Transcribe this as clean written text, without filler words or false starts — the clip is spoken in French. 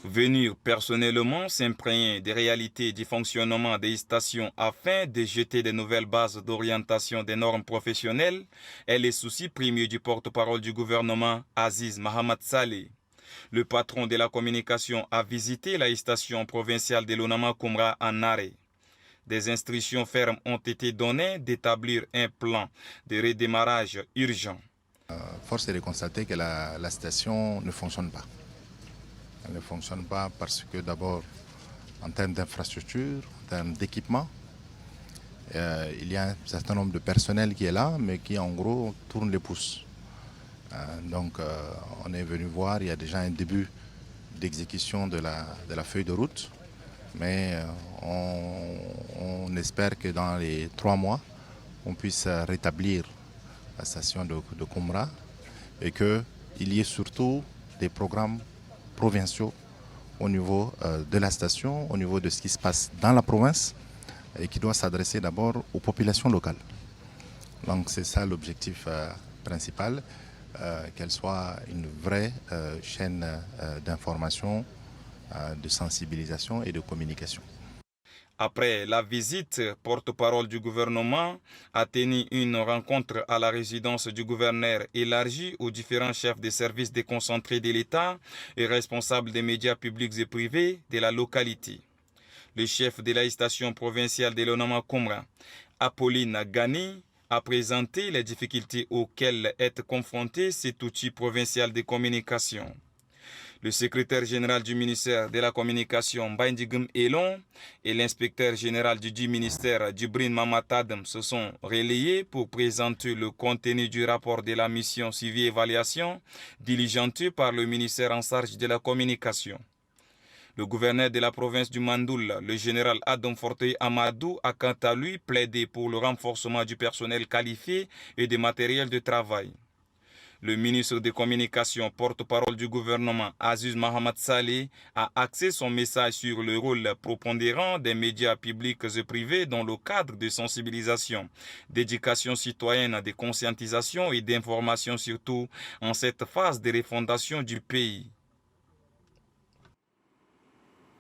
Venir personnellement s'imprégner des réalités du fonctionnement des stations afin de jeter de nouvelles bases d'orientation des normes professionnelles est le souci premier du porte-parole du gouvernement, Aziz Mohamed Saleh. Le patron de la communication a visité la station provinciale de l'Onama Koumra en arrêt. Des instructions fermes ont été données d'établir un plan de redémarrage urgent. Force est de constater que la station ne fonctionne pas. Elle ne fonctionne pas parce que d'abord, en termes d'infrastructure, en termes d'équipement, il y a un certain nombre de personnel qui est là, mais qui en gros tourne les pouces. Donc on est venu voir, il y a déjà un début d'exécution de la feuille de route, mais on espère que dans les 3 mois, on puisse rétablir la station de Koumra et qu'il y ait surtout des programmes provinciaux au niveau de la station, au niveau de ce qui se passe dans la province et qui doit s'adresser d'abord aux populations locales. Donc c'est ça l'objectif principal, qu'elle soit une vraie chaîne d'information, de sensibilisation et de communication. Après la visite, porte-parole du gouvernement a tenu une rencontre à la résidence du gouverneur élargie aux différents chefs de services déconcentrés de l'État et responsables des médias publics et privés de la localité. Le chef de la station provinciale de l'Onama Koumra, Apolline Gani, a présenté les difficultés auxquelles est confronté cet outil provincial de communication. Le secrétaire général du ministère de la Communication, Baindigum Elon, et l'inspecteur général du ministère, Djibril Mamatadem, se sont relayés pour présenter le contenu du rapport de la mission suivi évaluation diligentée par le ministère en charge de la communication. Le gouverneur de la province du Mandoul, le général Adam Fortey Amadou, a quant à lui plaidé pour le renforcement du personnel qualifié et des matériels de travail. Le ministre des Communications, porte-parole du gouvernement, Aziz Mohamed Saleh, a axé son message sur le rôle prépondérant des médias publics et privés dans le cadre de sensibilisation, d'éducation citoyenne, de conscientisation et d'information surtout en cette phase de refondation du pays.